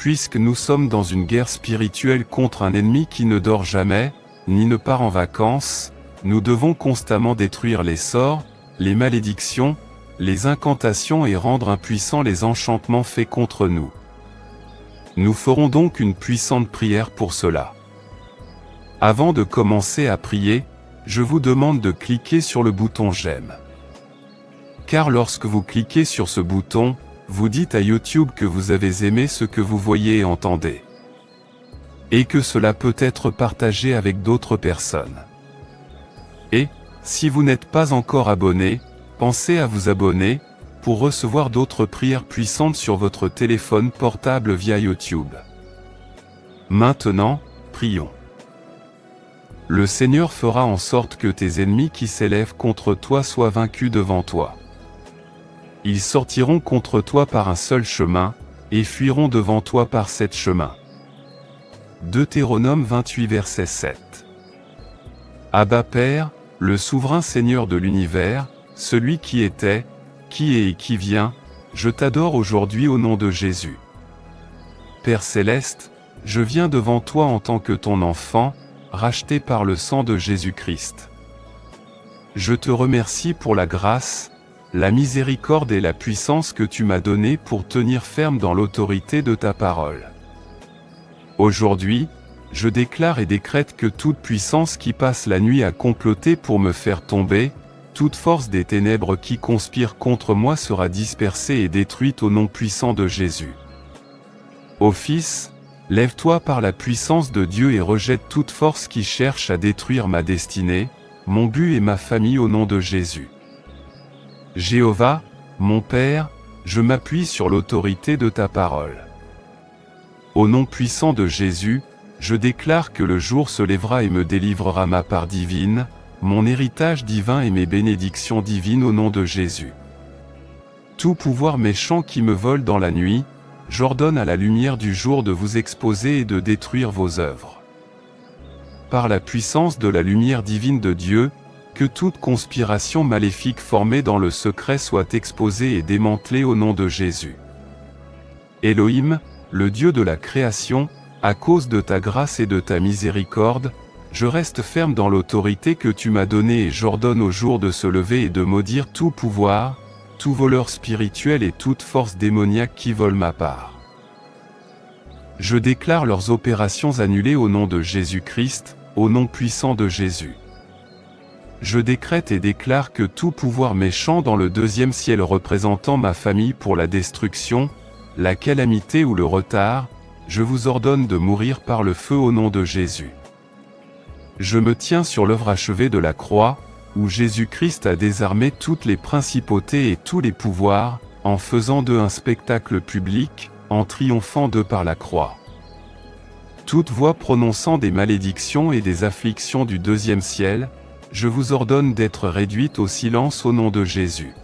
puisque nous sommes dans une guerre spirituelle contre un ennemi qui ne dort jamais, ni ne part en vacances, nous devons constamment détruire les sorts, les malédictions, les incantations et rendre impuissants les enchantements faits contre nous. Nous ferons donc une puissante prière pour cela. Avant de commencer à prier, je vous demande de cliquer sur le bouton j'aime. Car lorsque vous cliquez sur ce bouton, vous dites à YouTube que vous avez aimé ce que vous voyez et entendez. Et que cela peut être partagé avec d'autres personnes. Et, si vous n'êtes pas encore abonné, pensez à vous abonner, pour recevoir d'autres prières puissantes sur votre téléphone portable via YouTube. Maintenant, prions. Le Seigneur fera en sorte que tes ennemis qui s'élèvent contre toi soient vaincus devant toi. Ils sortiront contre toi par un seul chemin, et fuiront devant toi par 7 chemins. Deutéronome 28 verset 7. Abba Père, le souverain Seigneur de l'univers, celui qui était, qui est et qui vient, je t'adore aujourd'hui au nom de Jésus. Père céleste, je viens devant toi en tant que ton enfant, racheté par le sang de Jésus-Christ. Je te remercie pour la grâce, la miséricorde et la puissance que tu m'as donnée pour tenir ferme dans l'autorité de ta parole. Aujourd'hui, je déclare et décrète que toute puissance qui passe la nuit à comploter pour me faire tomber, toute force des ténèbres qui conspire contre moi sera dispersée et détruite au nom puissant de Jésus. Ô Fils, lève-toi par la puissance de Dieu et rejette toute force qui cherche à détruire ma destinée, mon but et ma famille au nom de Jésus. Jéhovah, mon Père, je m'appuie sur l'autorité de ta parole. Au nom puissant de Jésus, je déclare que le jour se lèvera et me délivrera ma part divine, mon héritage divin et mes bénédictions divines au nom de Jésus. Tout pouvoir méchant qui me vole dans la nuit, j'ordonne à la lumière du jour de vous exposer et de détruire vos œuvres. Par la puissance de la lumière divine de Dieu, que toute conspiration maléfique formée dans le secret soit exposée et démantelée au nom de Jésus. Elohim, le Dieu de la création, à cause de ta grâce et de ta miséricorde, je reste ferme dans l'autorité que tu m'as donnée et j'ordonne au jour de se lever et de maudire tout pouvoir, tout voleur spirituel et toute force démoniaque qui vole ma part. Je déclare leurs opérations annulées au nom de Jésus-Christ, au nom puissant de Jésus. Je décrète et déclare que tout pouvoir méchant dans le deuxième ciel représentant ma famille pour la destruction, la calamité ou le retard, je vous ordonne de mourir par le feu au nom de Jésus. Je me tiens sur l'œuvre achevée de la croix, où Jésus-Christ a désarmé toutes les principautés et tous les pouvoirs, en faisant d'eux un spectacle public, en triomphant d'eux par la croix. Toute voix prononçant des malédictions et des afflictions du deuxième ciel, je vous ordonne d'être réduite au silence au nom de Jésus.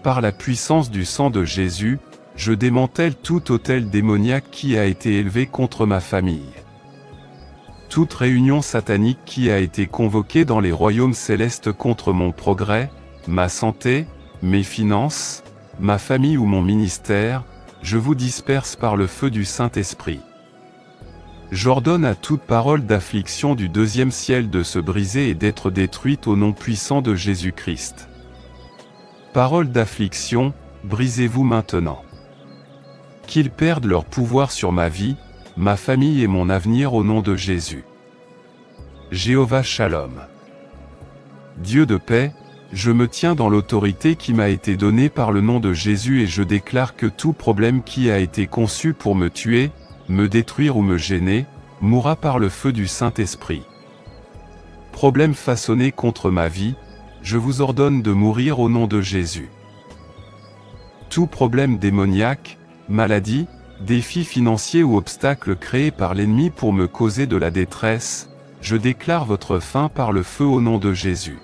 Par la puissance du sang de Jésus, je démantèle tout autel démoniaque qui a été élevé contre ma famille. Toute réunion satanique qui a été convoquée dans les royaumes célestes contre mon progrès, ma santé, mes finances, ma famille ou mon ministère, je vous disperse par le feu du Saint-Esprit. J'ordonne à toute parole d'affliction du deuxième ciel de se briser et d'être détruite au nom puissant de Jésus-Christ. Parole d'affliction, brisez-vous maintenant. Qu'ils perdent leur pouvoir sur ma vie, ma famille et mon avenir au nom de Jésus. Jéhovah Shalom. Dieu de paix, je me tiens dans l'autorité qui m'a été donnée par le nom de Jésus et je déclare que tout problème qui a été conçu pour me tuer, me détruire ou me gêner, mourra par le feu du Saint-Esprit. Problème façonné contre ma vie, je vous ordonne de mourir au nom de Jésus. Tout problème démoniaque, maladie, défi financier ou obstacle créé par l'ennemi pour me causer de la détresse, je déclare votre fin par le feu au nom de Jésus.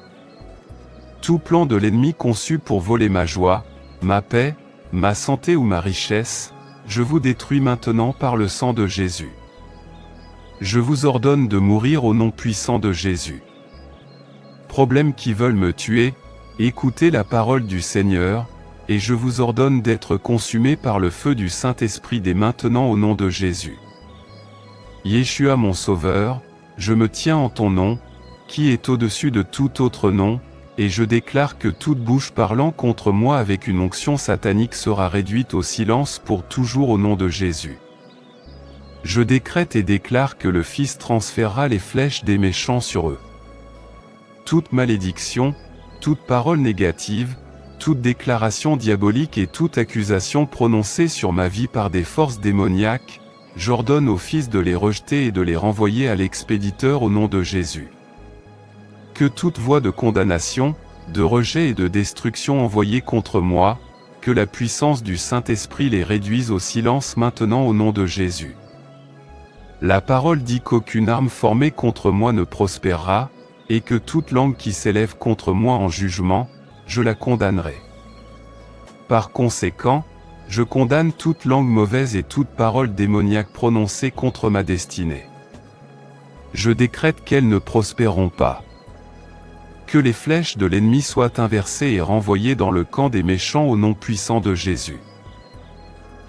Tout plan de l'ennemi conçu pour voler ma joie, ma paix, ma santé ou ma richesse, je vous détruis maintenant par le sang de Jésus. Je vous ordonne de mourir au nom puissant de Jésus. Problèmes qui veulent me tuer, écoutez la parole du Seigneur, et je vous ordonne d'être consumés par le feu du Saint-Esprit dès maintenant au nom de Jésus. Yeshua mon Sauveur, je me tiens en ton nom, qui est au-dessus de tout autre nom, et je déclare que toute bouche parlant contre moi avec une onction satanique sera réduite au silence pour toujours au nom de Jésus. Je décrète et déclare que le Fils transférera les flèches des méchants sur eux. Toute malédiction, toute parole négative, toute déclaration diabolique et toute accusation prononcée sur ma vie par des forces démoniaques, j'ordonne au Fils de les rejeter et de les renvoyer à l'expéditeur au nom de Jésus. Que toute voix de condamnation, de rejet et de destruction envoyée contre moi, que la puissance du Saint-Esprit les réduise au silence maintenant au nom de Jésus. La parole dit qu'aucune arme formée contre moi ne prospérera, et que toute langue qui s'élève contre moi en jugement, je la condamnerai. Par conséquent, je condamne toute langue mauvaise et toute parole démoniaque prononcée contre ma destinée. Je décrète qu'elles ne prospéreront pas. Que les flèches de l'ennemi soient inversées et renvoyées dans le camp des méchants au nom puissant de Jésus.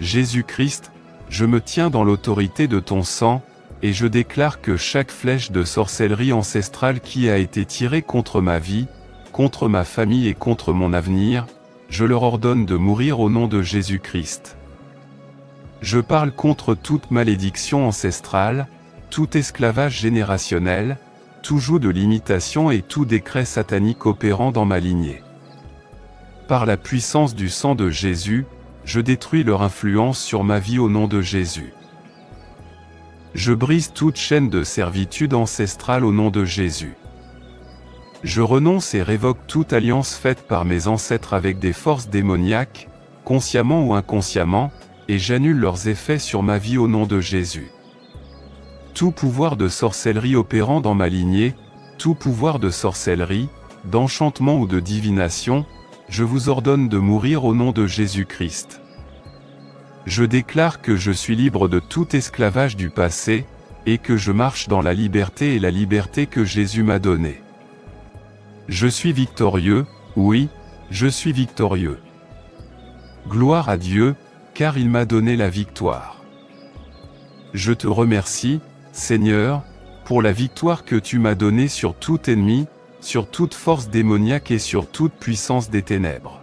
Jésus-Christ, je me tiens dans l'autorité de ton sang, et je déclare que chaque flèche de sorcellerie ancestrale qui a été tirée contre ma vie, contre ma famille et contre mon avenir, je leur ordonne de mourir au nom de Jésus-Christ. Je parle contre toute malédiction ancestrale, tout esclavage générationnel, tout joug de limitation et tout décret satanique opérant dans ma lignée. Par la puissance du sang de Jésus, je détruis leur influence sur ma vie au nom de Jésus. Je brise toute chaîne de servitude ancestrale au nom de Jésus. Je renonce et révoque toute alliance faite par mes ancêtres avec des forces démoniaques, consciemment ou inconsciemment, et j'annule leurs effets sur ma vie au nom de Jésus. Tout pouvoir de sorcellerie opérant dans ma lignée, tout pouvoir de sorcellerie, d'enchantement ou de divination, je vous ordonne de mourir au nom de Jésus-Christ. Je déclare que je suis libre de tout esclavage du passé, et que je marche dans la liberté et la liberté que Jésus m'a donnée. Je suis victorieux, oui, je suis victorieux. Gloire à Dieu, car il m'a donné la victoire. Je te remercie, Seigneur, pour la victoire que tu m'as donnée sur tout ennemi, sur toute force démoniaque et sur toute puissance des ténèbres.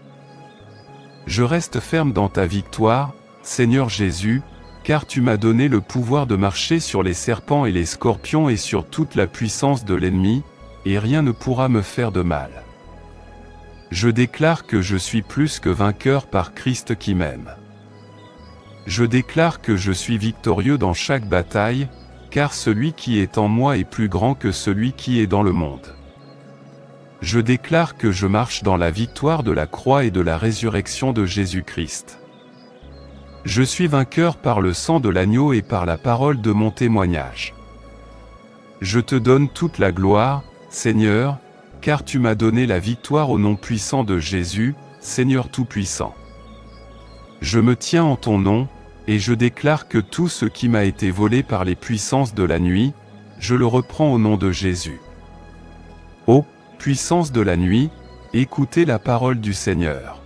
Je reste ferme dans ta victoire, Seigneur Jésus, car tu m'as donné le pouvoir de marcher sur les serpents et les scorpions et sur toute la puissance de l'ennemi, et rien ne pourra me faire de mal. Je déclare que je suis plus que vainqueur par Christ qui m'aime. Je déclare que je suis victorieux dans chaque bataille, car celui qui est en moi est plus grand que celui qui est dans le monde. Je déclare que je marche dans la victoire de la croix et de la résurrection de Jésus-Christ. Je suis vainqueur par le sang de l'agneau et par la parole de mon témoignage. Je te donne toute la gloire, Seigneur, car tu m'as donné la victoire au nom puissant de Jésus, Seigneur Tout-Puissant. Je me tiens en ton nom, et je déclare que tout ce qui m'a été volé par les puissances de la nuit, je le reprends au nom de Jésus. Ô puissance de la nuit, écoutez la parole du Seigneur.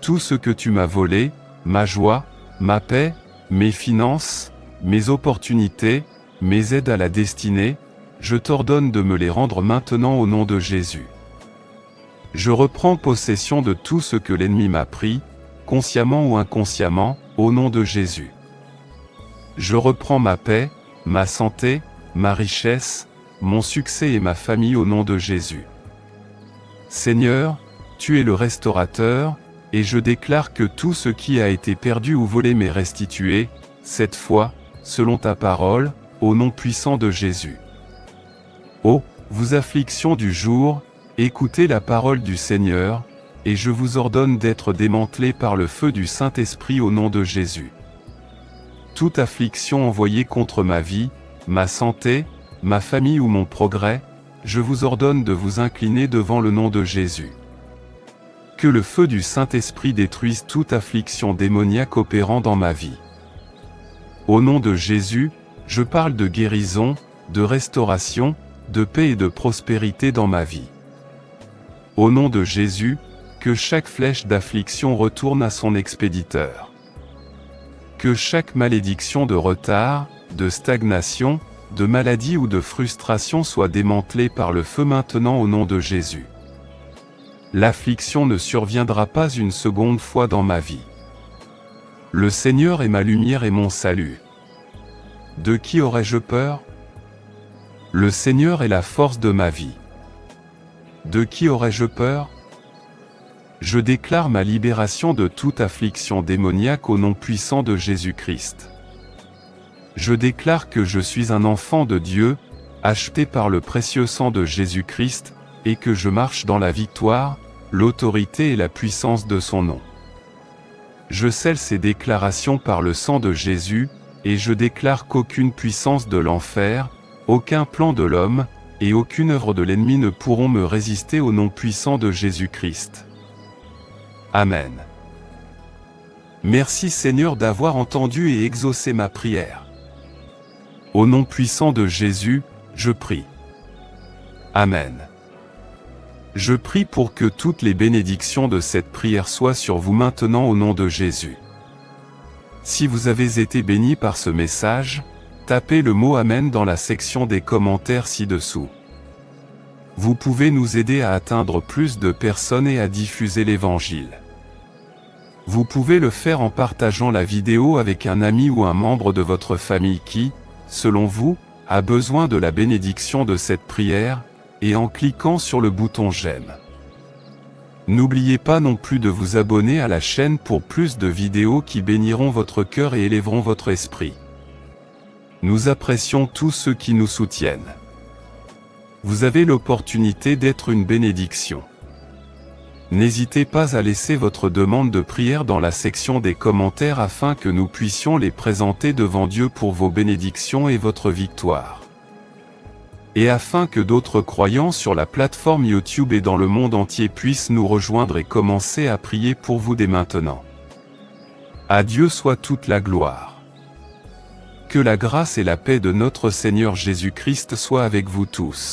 Tout ce que tu m'as volé, ma joie, ma paix, mes finances, mes opportunités, mes aides à la destinée, je t'ordonne de me les rendre maintenant au nom de Jésus. Je reprends possession de tout ce que l'ennemi m'a pris, consciemment ou inconsciemment, au nom de Jésus. Je reprends ma paix, ma santé, ma richesse, mon succès et ma famille au nom de Jésus. Seigneur, tu es le restaurateur, et je déclare que tout ce qui a été perdu ou volé m'est restitué, cette fois, selon ta parole, au nom puissant de Jésus. Ô, vous afflictions du jour, écoutez la parole du Seigneur, et je vous ordonne d'être démantelés par le feu du Saint-Esprit au nom de Jésus. Toute affliction envoyée contre ma vie, ma santé, ma famille ou mon progrès, je vous ordonne de vous incliner devant le nom de Jésus. Que le feu du Saint-Esprit détruise toute affliction démoniaque opérant dans ma vie. Au nom de Jésus, je parle de guérison, de restauration, de paix et de prospérité dans ma vie. Au nom de Jésus, Que chaque flèche d'affliction retourne à son expéditeur. Que chaque malédiction de retard, de stagnation, de maladie ou de frustration soit démantelée par le feu maintenant au nom de Jésus. L'affliction ne surviendra pas une seconde fois dans ma vie. Le Seigneur est ma lumière et mon salut. De qui aurais-je peur? Le Seigneur est la force de ma vie. De qui aurais-je peur? Je déclare ma libération de toute affliction démoniaque au nom puissant de Jésus-Christ. Je déclare que je suis un enfant de Dieu, acheté par le précieux sang de Jésus-Christ, et que je marche dans la victoire, l'autorité et la puissance de son nom. Je scelle ces déclarations par le sang de Jésus, et je déclare qu'aucune puissance de l'enfer, aucun plan de l'homme, et aucune œuvre de l'ennemi ne pourront me résister au nom puissant de Jésus-Christ. Amen. Merci Seigneur d'avoir entendu et exaucé ma prière. Au nom puissant de Jésus, je prie. Amen. Je prie pour que toutes les bénédictions de cette prière soient sur vous maintenant au nom de Jésus. Si vous avez été béni par ce message, tapez le mot Amen dans la section des commentaires ci-dessous. Vous pouvez nous aider à atteindre plus de personnes et à diffuser l'Évangile. Vous pouvez le faire en partageant la vidéo avec un ami ou un membre de votre famille qui, selon vous, a besoin de la bénédiction de cette prière, et en cliquant sur le bouton j'aime. N'oubliez pas non plus de vous abonner à la chaîne pour plus de vidéos qui béniront votre cœur et élèveront votre esprit. Nous apprécions tous ceux qui nous soutiennent. Vous avez l'opportunité d'être une bénédiction. N'hésitez pas à laisser votre demande de prière dans la section des commentaires afin que nous puissions les présenter devant Dieu pour vos bénédictions et votre victoire. Et afin que d'autres croyants sur la plateforme YouTube et dans le monde entier puissent nous rejoindre et commencer à prier pour vous dès maintenant. À Dieu soit toute la gloire. Que la grâce et la paix de notre Seigneur Jésus-Christ soient avec vous tous.